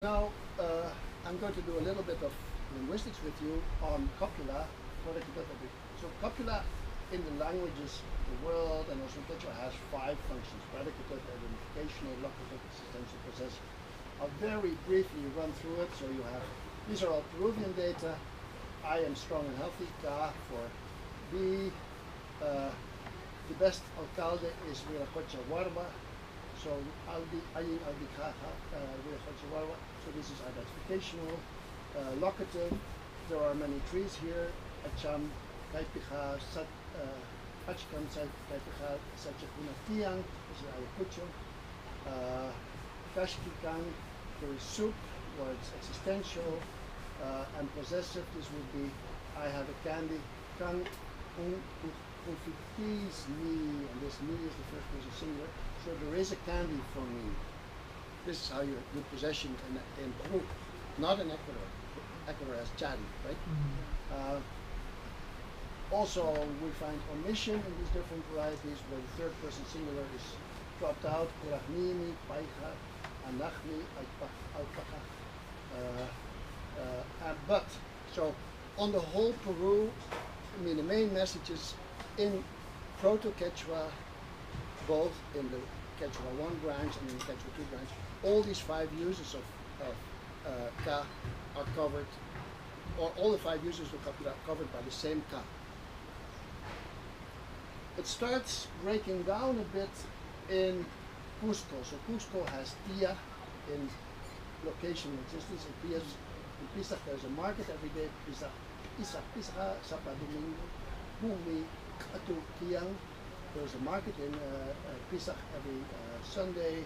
Now, I'm going to do a little bit of linguistics with you on copula. So copula in the languages of the world and also in Quechua has 5 functions: predicative, identificational, locative, existential, possessive. I'll very briefly run through it. So you have, these are all Peruvian data. I am strong and healthy, Ka for B. The best alcalde is Viracocha Warba. So so this is identificational. Locative, there are many trees here. Acham, Kaipija, Achkam, Kaipija, Sachakuna Tiang, this is Ayacucho. Kashkikan, there is soup, where it's existential. And possessive, this would be, I have a candy. Kan confitis me, and this me is the first person singular. So there is a candy for me. This is how you do possession in Peru, not in Ecuador. Ecuador has chari, right? Mm-hmm. Also, we find omission in these different varieties where the third person singular is dropped out. Kurachnimi, paija, anachmi, alpaca. But, so on the whole Peru, I mean the main messages in Proto-Quechua, both in the Quechua 1 branch and in the Quechua 2 branch, all these 5 uses of Ka are covered, or all the 5 uses of Ka are covered by the same Ka. It starts breaking down a bit in Cusco. So Cusco has Tia in location and existence. In Pisach there's a market every day. Pisach, Sapa Domingo, Bumi, Atu Tiang. There's a market in Pisach every Sunday.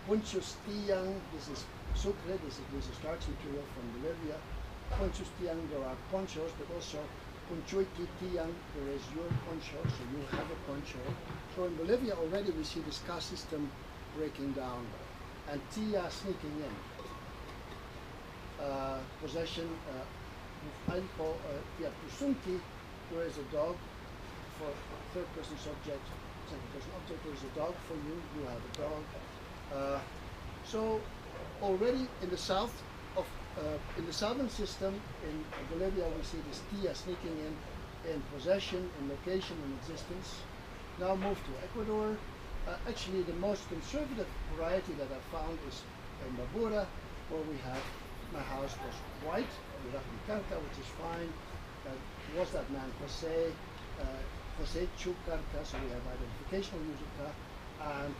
Punchos Tiang, this is sucre, this is starch material from Bolivia. Punchos Tiang, there are ponchos, but also Punchuiki Tiang, there is your poncho, so you have a poncho. So in Bolivia already we see this caste system breaking down and Tia sneaking in. Possession, Tia Pusunki, there is a dog for third person subject, second person object, there is a dog for you, you have a dog. So already in the south of, in the southern system in Bolivia we see this Tia sneaking in possession, in location, in existence. Now move to Ecuador. Actually the most conservative variety that I found is in Babura, where we have, my house was white, which is fine. Was that man Jose Chucarca, so we have identificational use of Ka, and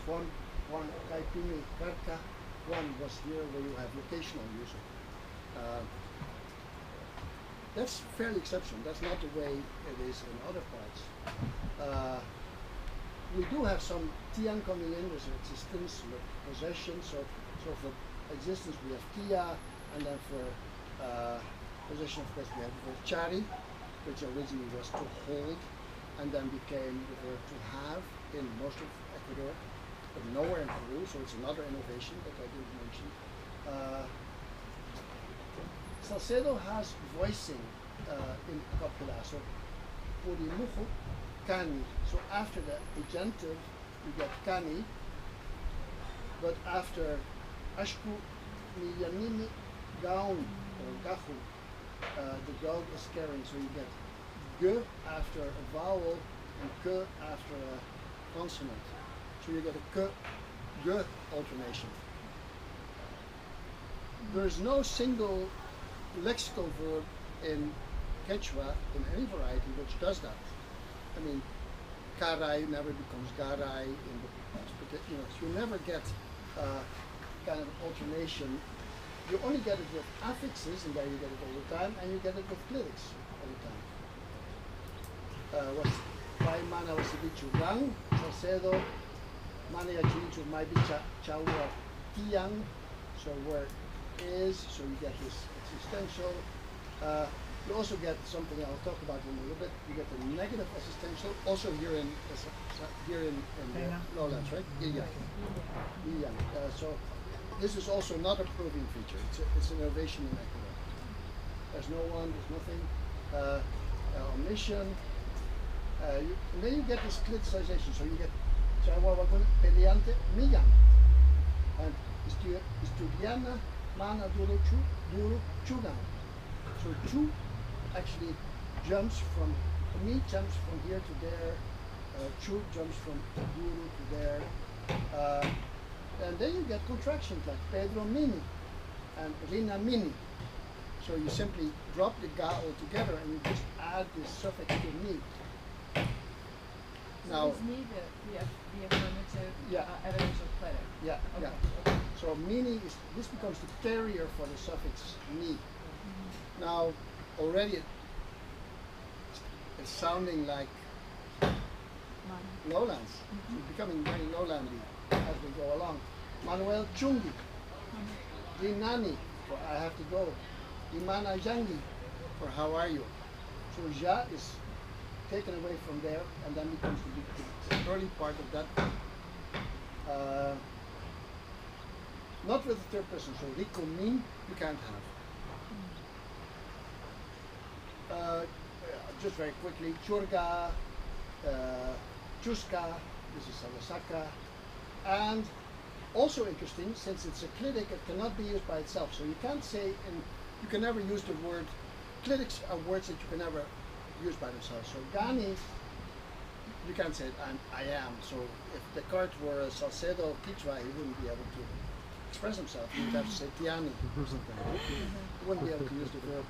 Juan Caipini Carca. Juan was here where you have locational use of. That's fairly exceptional. That's not the way it is in other parts. We do have some Tiang coming in, there's existence, possession, so for existence we have Tia, and then for possession of course we have the verb chari, which originally was to hold, and then became the verb to have in most of Ecuador, but nowhere in Peru, so it's another innovation that I didn't mention. Salcedo has voicing in copula, so Purimujo, Cani. So after the agentive, you get Cani, but after Ashku Miyanimi Gaun or Gahu, the dog is caring, so you get G after a vowel and K after a consonant. So you get a K, G alternation. There is no single lexical verb in Quechua in any variety which does that. I mean, caray never becomes garay in the, you never get kind of alternation. You only get it with affixes, and there you get it all the time, and you get it with clitics all the time. Was by mana was bichu gang, Salcedo, mana yachichu mai bicha chaua tiang, so where is, so you get this existential. You also get something I'll talk about in a little bit. You get the negative existential, also here in the lowlands, right? Iyang. So this is also not a proving feature. It's an innovation in Ecuador. There's no one, there's nothing. Omission. And then you get this cliticization. So you get Saya wawakun peleante miyan. And estudiana mana duro chugan. So chu actually jumps from me jumps from here to there. Chu jumps from duro to there. And then you get contractions like Pedro Mini and Rina Mini. So you simply drop the ga altogether and you just add this suffix to me. So Now, is me the affirmative evidential clitic? Yeah, Okay. yeah. So mini this becomes the carrier for the suffix ni. Mm-hmm. Now, already it's sounding like lowlands. Mm-hmm. It's becoming very lowlandy as we go along. Manuel Chungi, Dinani, for I have to go. Imana Jangi, for how are you? So ja is taken away from there and then becomes the early part of that. Not with the third person, so Rikomin you can't have. Just very quickly, Churga, Chuska, this is Salasaka, and also interesting, since it's a clitic, it cannot be used by itself. So you can't say, you can never use the word, clitics are words that you can never use by themselves. So Gani, you can't say I am. So if Descartes were a Salcedo Quichua, he wouldn't be able to express himself. He would have to say Tiani or something. He wouldn't be able to use the verb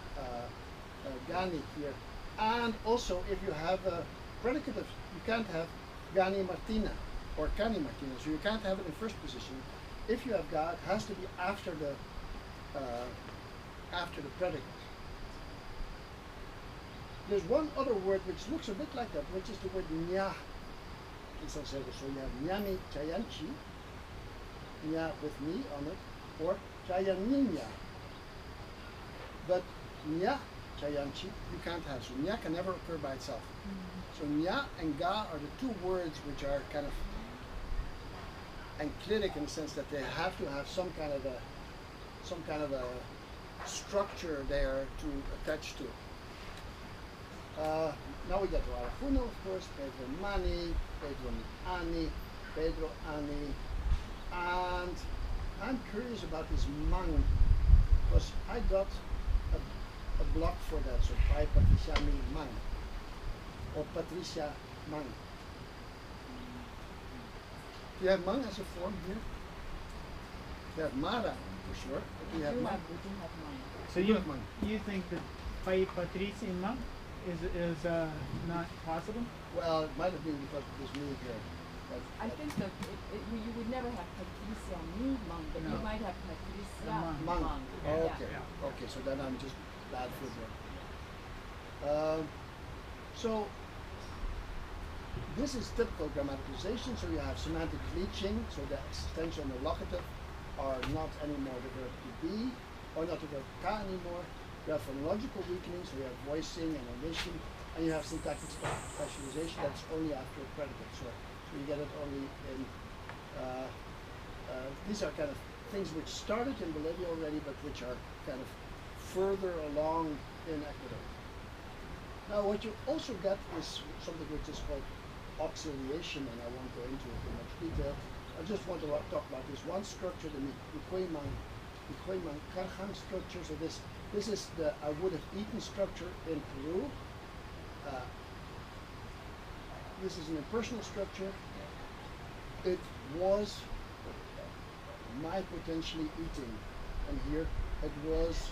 Gani here. And also, if you have a predicate of, you can't have Gani Martina or Cani Martina. So you can't have it in first position. If you have ga, it has to be after the predicate. There's one other word which looks a bit like that, which is the word nya in Salcedo. So you have nyami chayanchi, nya with me on it, or chayaninya. But nya chayanchi you can't have. So nya can never occur by itself. So nya and ga are the two words which are kind of enclitic in the sense that they have to have some kind of a structure there to attach to. Now we get to Arajuno, of course, Pedro Mani, Pedro Ani, Pedro Ani, and I'm curious about this mang, because I got a block for that, so by Patricia Mang, or Patricia Mang. Do you have Mang as a form here? You have Mara, for sure, but do you have Mang? We do have mine. So you think that Pai Patricia Mang is not possible? Well, it might have been because of this me here. I think that you would never have Patricia Mang, but No. you might have Patricia Mang. Mang. Yeah. Oh, okay. Yeah. Okay, so then I'm just bad for there. So this is typical grammaticalization. So you have semantic bleaching. So the extension and the locative are not anymore the verb to be, or not the verb ka anymore. You have phonological weakening, so you have voicing and omission, and you have syntactic specialization that's only after a predicate. So you get it only in, these are kind of things which started in Bolivia already, but which are kind of further along in Ecuador. Now what you also get is something which is called auxiliation, and I won't go into it in much detail. I just want to talk about this one structure, the Miquayman Karhan structure. So this is the I would have eaten structure in Peru. This is an impersonal structure. It was my potentially eating, and here it was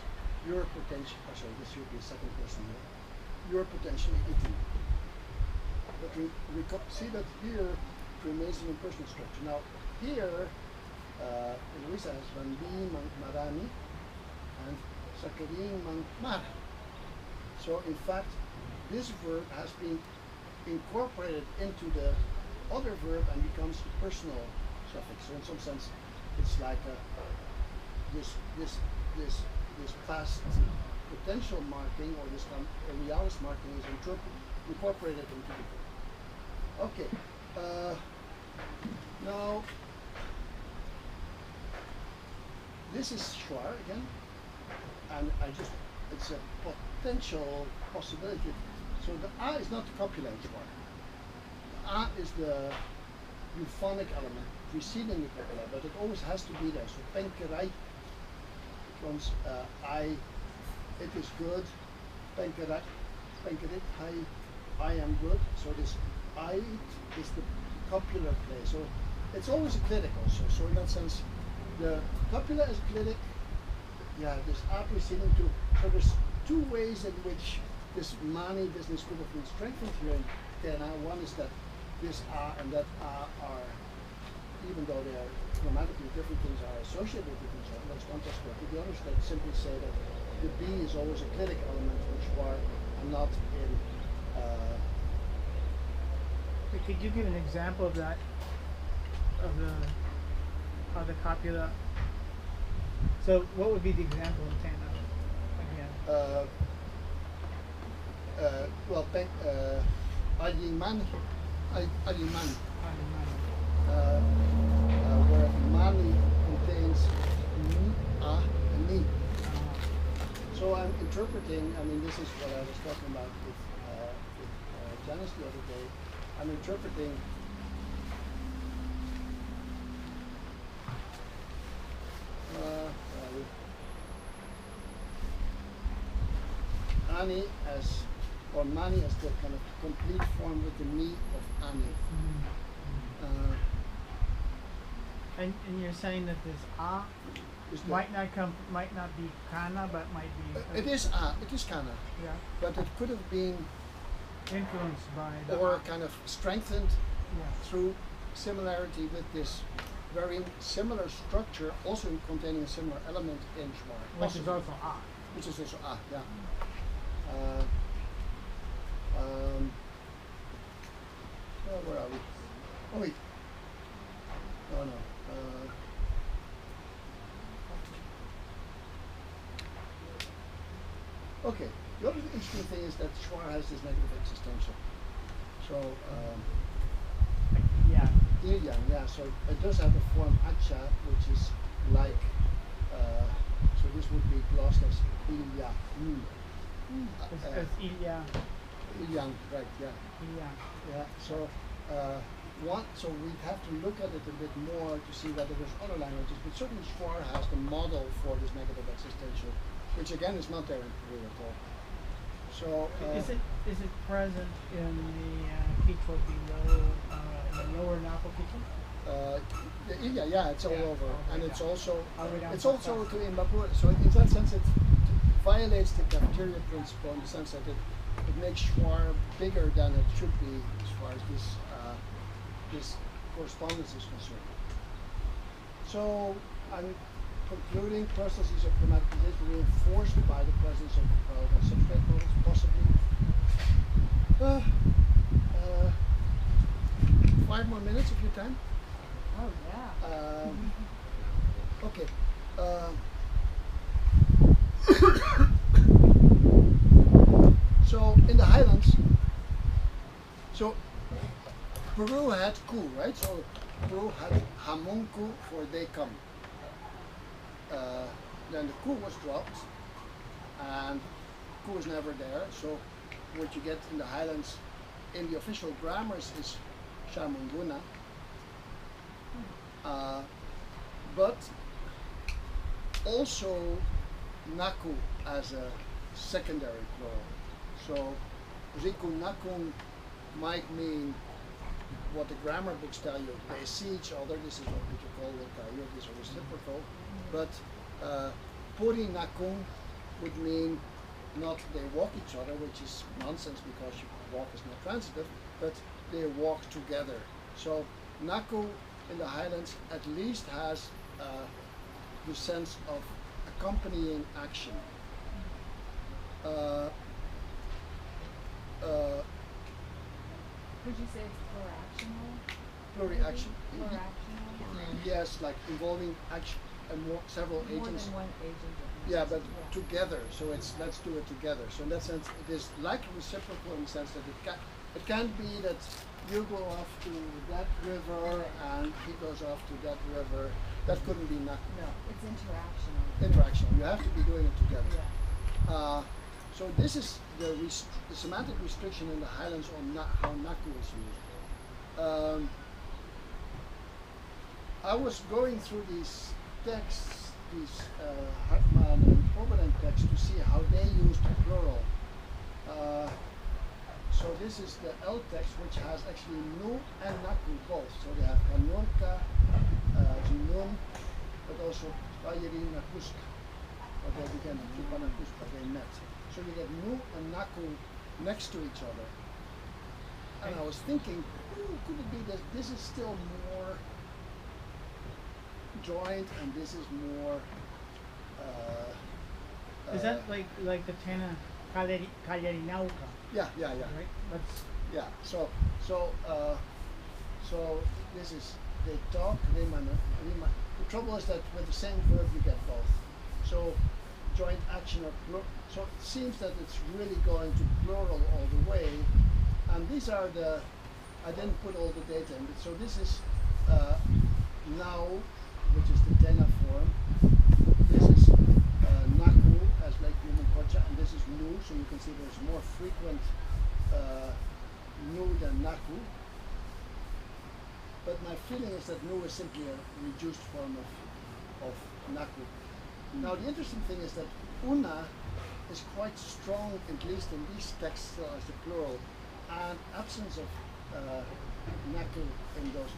your potential. Oh, sorry, this should be second person here. Your potentially eating. But we see that here it remains an impersonal structure. Now here, Luisa has Randi Marani and Sakarin Mara. So in fact, this verb has been incorporated into the other verb and becomes a personal suffix. So in some sense, it's like this past potential marking or this realis marking is incorporated into the verb. Okay. Now this is schwa again, and it's a potential possibility. So the a is not the copulant schwa. The a is the euphonic element preceding the copula, but it always has to be there. So penkerai becomes it is good. Penkerai, I am good. So this I is the copular play. So it's always a clitic also. So in that sense, the copula is clitic. Yeah, this a preceding to. So there's two ways in which this mani business could have been strengthened here in Kena. One is that this a and that a are, even though they are grammatically different things, are associated with each other. That's one perspective. The other is that simply say that the B is always a clitic element, which are not in. Could you give an example of that? Of the copula? So what would be the example in Tana again? Well, aliman, where mani contains ni, a, and ni. So I'm interpreting, I mean, this is what I was talking about with Janice the other day. I'm interpreting Ani as, or Mani as the kind of complete form with the me of Ani. And you're saying that this a might not be kana, but might be. It is a, it is kana. Yeah. But it could have been influenced by the or kind of strengthened yeah. through similarity with this very similar structure, also containing a similar element in Schwar. Which is also a. Which is also a, yeah. Well, where are we? Oh wait. Oh no. Okay. The other interesting thing is that Schwar has this negative existential. So yeah. Ilyan, yeah. So it does have a form acha, which is like. So this would be glossed as Ilya. As Ilya. Ilyan, right? Yeah. Ilya. Yeah. So so we'd have to look at it a bit more to see whether there's other languages, but certainly Schwar has the model for this negative existential, which again is not there in Peru at all. So is it present in the Quechua below, in the lower Napo Quechua? Yeah, it's all over, okay, and it's also it's also to Imbabura. So in that sense, it violates the cafeteria principle in the sense that it makes Schwar bigger than it should be as far as this correspondence is concerned. So I'm concluding processes of grammaticalization reinforced by the presence of substrate models, possibly. 5 more minutes of your time. Oh yeah. Okay. So in the highlands, so Peru had ku, right? So Peru had hamunku for they come. Then the ku was dropped, and ku was never there. So what you get in the highlands, in the official grammars, is shamunguna. But also naku as a secondary plural. So riku nakun might mean what the grammar books tell you. They see each other. This is what we call it. These are reciprocal. But puri nakun would mean not they walk each other, which is nonsense because walk is not transitive, but they walk together. So naku in the highlands at least has the sense of accompanying action. Would you say it's pluractional? Pluriaction. Pluractional? Yes, like involving action and several More agents. than one agent. Yeah, but together. So it's let's do it together. So in that sense, it is like reciprocal in the sense that it can't be that you go off to that river and he goes off to that river. That couldn't be naku. No, it's interactional. Interaction. You have to be doing it together. Yeah. So this is the semantic restriction in the highlands on how naku is used. I was going through these texts, these Hartman and Oberlin texts, to see how they used the plural. So this is the L text, which has actually nu and naku both. So they have kanonka, zinun, but also bayeri nakuska. But they began to nakuska, they met. So you get nu and naku next to each other. And I was thinking, could it be that this is still more joint and this is more Is that like the Tana Kalerinauka? yeah. Right? That's Yeah. So this is they talk rima. The trouble is that with the same verb you get both. So joint action or plural. So it seems that it's really going to plural all the way. And these are the I didn't put all the data in, but so this is now, which is the Tena form. This is naku as like human kocha, and this is nu. So you can see there's more frequent nu than naku. But my feeling is that nu is simply a reduced form of naku. Now the interesting thing is that una is quite strong, at least in these texts as the plural, and absence of naku in those,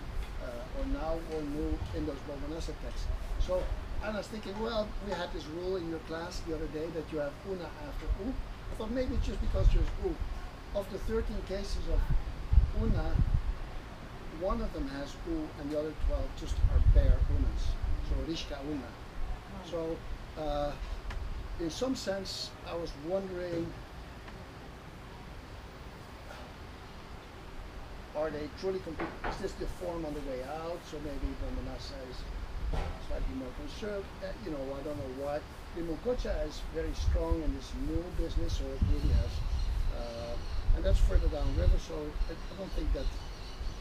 or now or nu in those Bovanessa texts. So I was thinking, well, we had this rule in your class the other day that you have una after u. I thought maybe it's just because there's u. Of the 13 cases of una, one of them has u and the other 12 just are bare unas. So rishka una. So in some sense, I was wondering, are they truly complete? Is this the form on the way out? So maybe Bovanessa is slightly more conserved. I don't know why. Limoncocha is very strong in this new business, so it really has, and that's further downriver. So I don't think that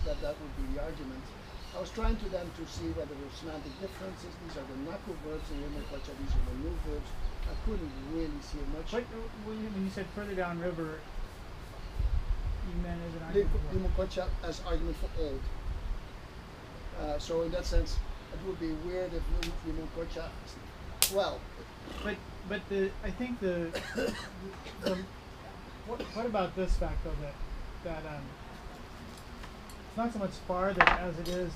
would be the argument. I was trying to then to see whether there were semantic differences. These are the naku verbs in Limoncocha. These are the new verbs. I couldn't really see much. But when you said further downriver, you meant as an argument for Limoncocha as argument for old. So in that sense, it would be weird if Limoncocha, well. But I think the what about this fact though that it's not so much farther as it is